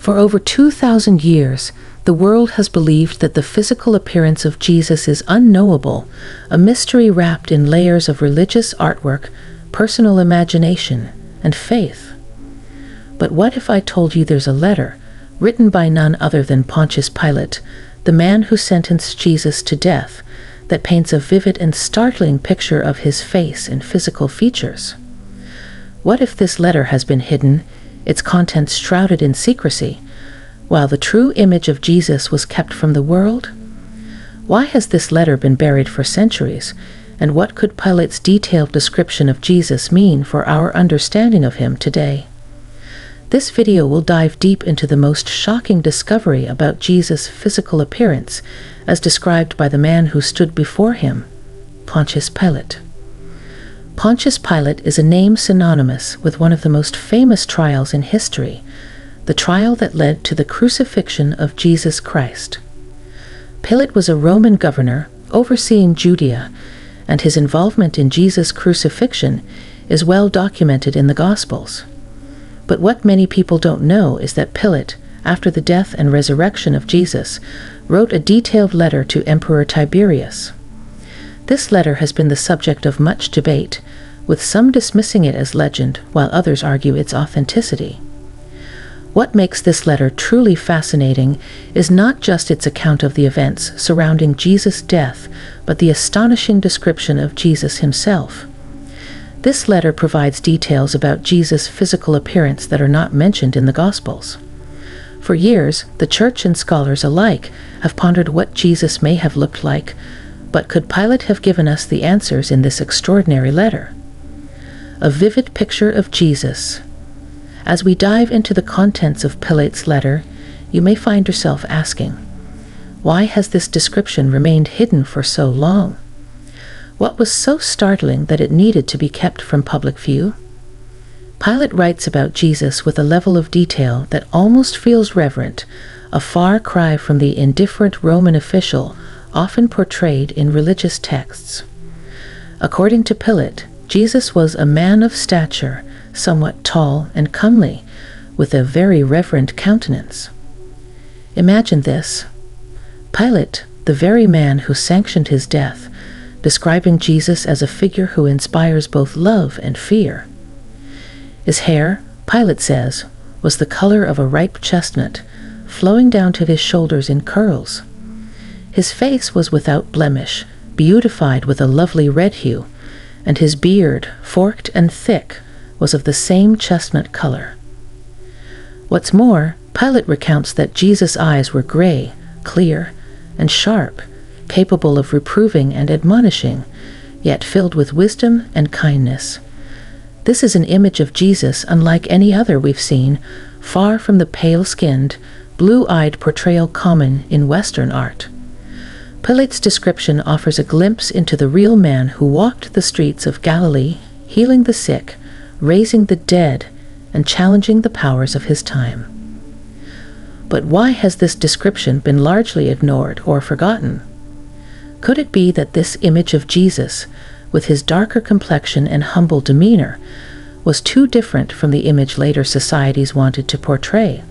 For over 2,000 years, the world has believed that the physical appearance of Jesus is unknowable, a mystery wrapped in layers of religious artwork, personal imagination, and faith. But what if I told you there's a letter, written by none other than Pontius Pilate, the man who sentenced Jesus to death, that paints a vivid and startling picture of his face and physical features? What if this letter has been hidden, its contents shrouded in secrecy, while the true image of Jesus was kept from the world? Why has this letter been buried for centuries, and what could Pilate's detailed description of Jesus mean for our understanding of him today? This video will dive deep into the most shocking discovery about Jesus' physical appearance, as described by the man who stood before him, Pontius Pilate. Pontius Pilate is a name synonymous with one of the most famous trials in history, the trial that led to the crucifixion of Jesus Christ. Pilate was a Roman governor overseeing Judea, and his involvement in Jesus' crucifixion is well documented in the Gospels. But what many people don't know is that Pilate, after the death and resurrection of Jesus, wrote a detailed letter to Emperor Tiberius. This letter has been the subject of much debate, with some dismissing it as legend while others argue its authenticity. What makes this letter truly fascinating is not just its account of the events surrounding Jesus' death, but the astonishing description of Jesus himself. This letter provides details about Jesus' physical appearance that are not mentioned in the Gospels. For years, the church and scholars alike have pondered what Jesus may have looked like, but could Pilate have given us the answers in this extraordinary letter? A vivid picture of Jesus. As we dive into the contents of Pilate's letter, you may find yourself asking, why has this description remained hidden for so long? What was so startling that it needed to be kept from public view? Pilate writes about Jesus with a level of detail that almost feels reverent, a far cry from the indifferent Roman official often portrayed in religious texts. According to Pilate, Jesus was a man of stature, somewhat tall and comely, with a very reverent countenance. Imagine this: Pilate, the very man who sanctioned his death, describing Jesus as a figure who inspires both love and fear. His hair, Pilate says, was the color of a ripe chestnut, flowing down to his shoulders in curls. His face was without blemish, beautified with a lovely red hue, and his beard, forked and thick, was of the same chestnut color. What's more, Pilate recounts that Jesus' eyes were gray, clear, and sharp, capable of reproving and admonishing, yet filled with wisdom and kindness. This is an image of Jesus unlike any other we've seen, far from the pale-skinned, blue-eyed portrayal common in Western art. Pilate's description offers a glimpse into the real man who walked the streets of Galilee, healing the sick, raising the dead, and challenging the powers of his time. But why has this description been largely ignored or forgotten? Could it be that this image of Jesus, with his darker complexion and humble demeanor, was too different from the image later societies wanted to portray?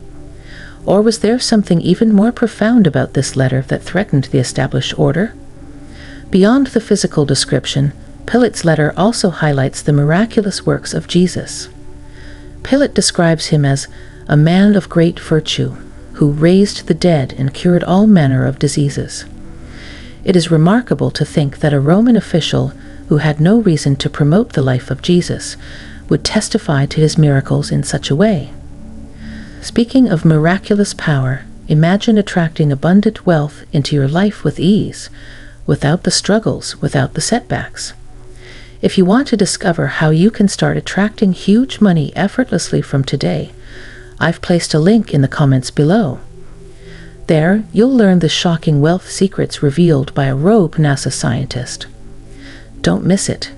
Or was there something even more profound about this letter that threatened the established order? Beyond the physical description, Pilate's letter also highlights the miraculous works of Jesus. Pilate describes him as a man of great virtue, who raised the dead and cured all manner of diseases. It is remarkable to think that a Roman official who had no reason to promote the life of Jesus would testify to his miracles in such a way. Speaking of miraculous power, imagine attracting abundant wealth into your life with ease, without the struggles, without the setbacks. If you want to discover how you can start attracting huge money effortlessly from today, I've placed a link in the comments below. There, you'll learn the shocking wealth secrets revealed by a rogue NASA scientist. Don't miss it.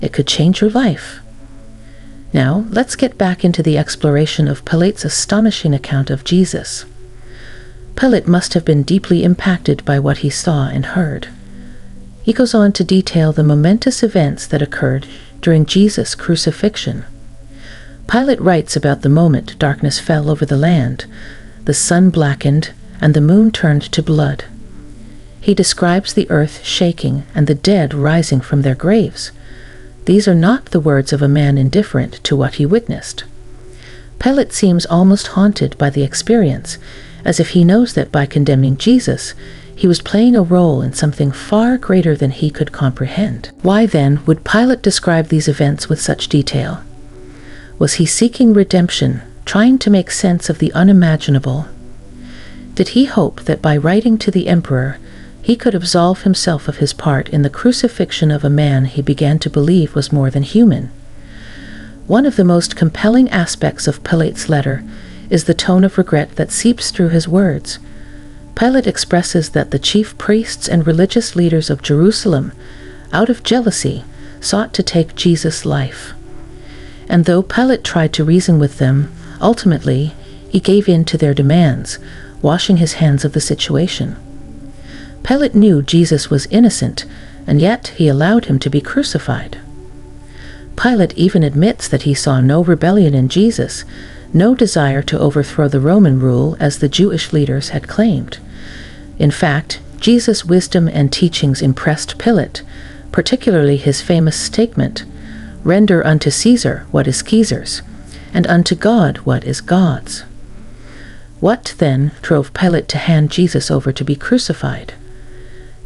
It could change your life. Now, let's get back into the exploration of Pilate's astonishing account of Jesus. Pilate must have been deeply impacted by what he saw and heard. He goes on to detail the momentous events that occurred during Jesus' crucifixion. Pilate writes about the moment darkness fell over the land, the sun blackened, and the moon turned to blood. He describes the earth shaking and the dead rising from their graves. These are not the words of a man indifferent to what he witnessed. Pilate seems almost haunted by the experience, as if he knows that by condemning Jesus, he was playing a role in something far greater than he could comprehend. Why then would Pilate describe these events with such detail? Was he seeking redemption, trying to make sense of the unimaginable? Did he hope that by writing to the emperor, he could absolve himself of his part in the crucifixion of a man he began to believe was more than human? One of the most compelling aspects of Pilate's letter is the tone of regret that seeps through his words. Pilate expresses that the chief priests and religious leaders of Jerusalem, out of jealousy, sought to take Jesus' life. And though Pilate tried to reason with them, ultimately, he gave in to their demands, washing his hands of the situation. Pilate knew Jesus was innocent, and yet he allowed him to be crucified. Pilate even admits that he saw no rebellion in Jesus, no desire to overthrow the Roman rule as the Jewish leaders had claimed. In fact, Jesus' wisdom and teachings impressed Pilate, particularly his famous statement, "Render unto Caesar what is Caesar's, and unto God what is God's." What, then, drove Pilate to hand Jesus over to be crucified?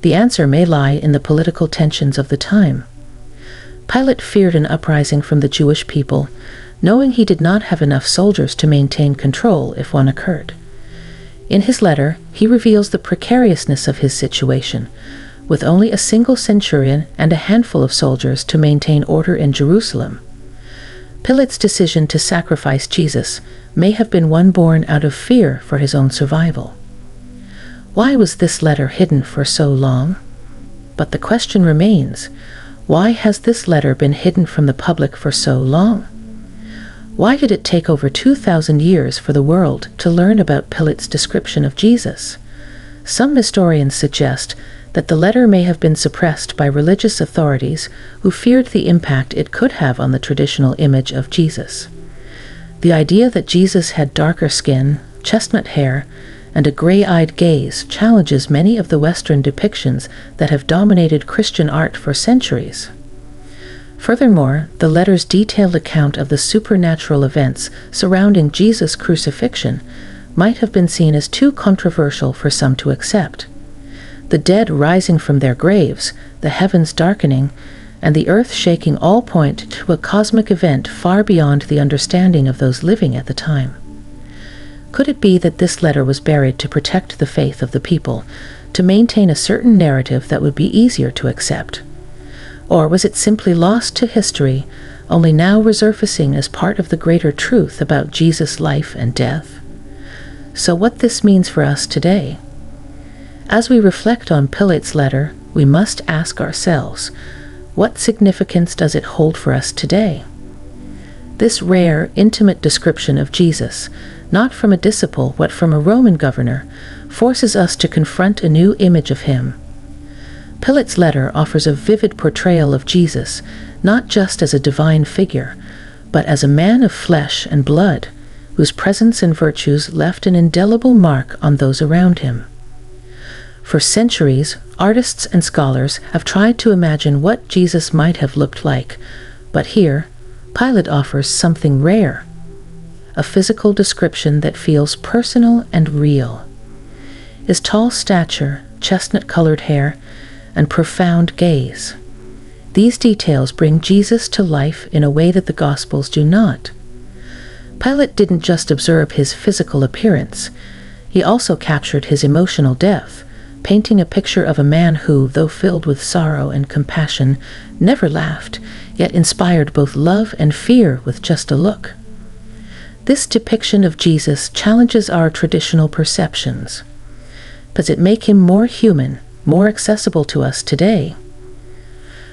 The answer may lie in the political tensions of the time. Pilate feared an uprising from the Jewish people, knowing he did not have enough soldiers to maintain control if one occurred. In his letter, he reveals the precariousness of his situation, with only a single centurion and a handful of soldiers to maintain order in Jerusalem. Pilate's decision to sacrifice Jesus may have been one born out of fear for his own survival. Why was this letter hidden for so long? But the question remains, why has this letter been hidden from the public for so long? Why did it take over 2,000 years for the world to learn about Pilate's description of Jesus? Some historians suggest that the letter may have been suppressed by religious authorities who feared the impact it could have on the traditional image of Jesus. The idea that Jesus had darker skin, chestnut hair, and a gray-eyed gaze challenges many of the Western depictions that have dominated Christian art for centuries. Furthermore, the letter's detailed account of the supernatural events surrounding Jesus' crucifixion might have been seen as too controversial for some to accept. The dead rising from their graves, the heavens darkening, and the earth shaking all point to a cosmic event far beyond the understanding of those living at the time. Could it be that this letter was buried to protect the faith of the people, to maintain a certain narrative that would be easier to accept? Or was it simply lost to history, only now resurfacing as part of the greater truth about Jesus' life and death? So what this means for us today? As we reflect on Pilate's letter, we must ask ourselves, what significance does it hold for us today? This rare, intimate description of Jesus, not from a disciple but from a Roman governor, forces us to confront a new image of him. Pilate's letter offers a vivid portrayal of Jesus, not just as a divine figure, but as a man of flesh and blood, whose presence and virtues left an indelible mark on those around him. For centuries, artists and scholars have tried to imagine what Jesus might have looked like, but here, Pilate offers something rare, a physical description that feels personal and real. His tall stature, chestnut-colored hair, and profound gaze. These details bring Jesus to life in a way that the Gospels do not. Pilate didn't just observe his physical appearance, he also captured his emotional depth, painting a picture of a man who, though filled with sorrow and compassion, never laughed, yet inspired both love and fear with just a look. This depiction of Jesus challenges our traditional perceptions. Does it make him more human, more accessible to us today?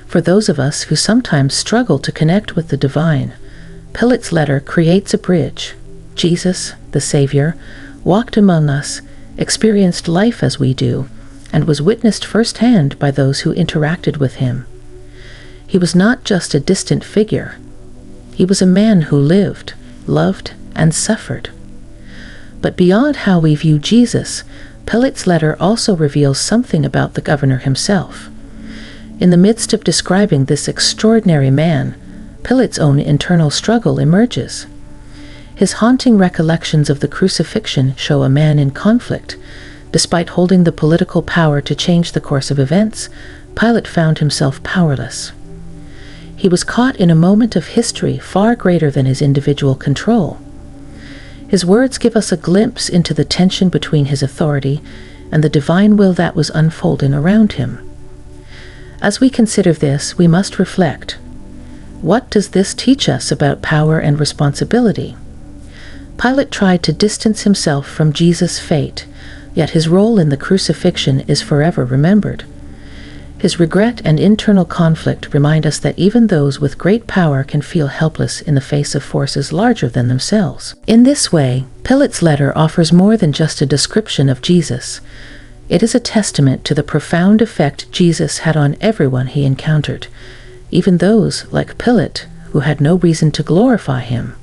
For those of us who sometimes struggle to connect with the divine, Pilate's letter creates a bridge. Jesus, the Savior, walked among us, experienced life as we do, and was witnessed firsthand by those who interacted with him. He was not just a distant figure. He was a man who lived, loved, and suffered. But beyond how we view Jesus, Pilate's letter also reveals something about the governor himself. In the midst of describing this extraordinary man, Pilate's own internal struggle emerges. His haunting recollections of the crucifixion show a man in conflict. Despite holding the political power to change the course of events, Pilate found himself powerless. He was caught in a moment of history far greater than his individual control. His words give us a glimpse into the tension between his authority and the divine will that was unfolding around him. As we consider this, we must reflect. What does this teach us about power and responsibility? Pilate tried to distance himself from Jesus' fate, yet his role in the crucifixion is forever remembered. His regret and internal conflict remind us that even those with great power can feel helpless in the face of forces larger than themselves. In this way, Pilate's letter offers more than just a description of Jesus. It is a testament to the profound effect Jesus had on everyone he encountered, even those, like Pilate, who had no reason to glorify him.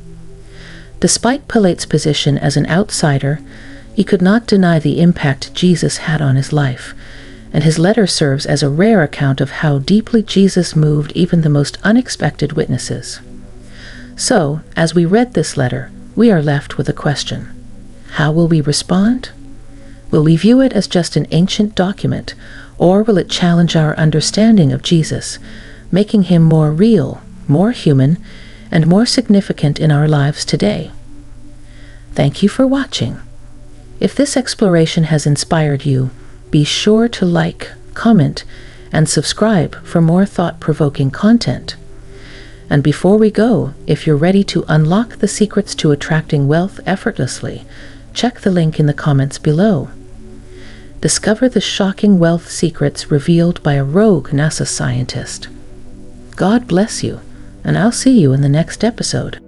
Despite Pilate's position as an outsider, he could not deny the impact Jesus had on his life, and his letter serves as a rare account of how deeply Jesus moved even the most unexpected witnesses. So, as we read this letter, we are left with a question. How will we respond? Will we view it as just an ancient document, or will it challenge our understanding of Jesus, making him more real, more human, and more significant in our lives today? Thank you for watching. If this exploration has inspired you, be sure to like, comment, and subscribe for more thought-provoking content. And before we go, if you're ready to unlock the secrets to attracting wealth effortlessly, check the link in the comments below. Discover the shocking wealth secrets revealed by a rogue NASA scientist. God bless you, and I'll see you in the next episode.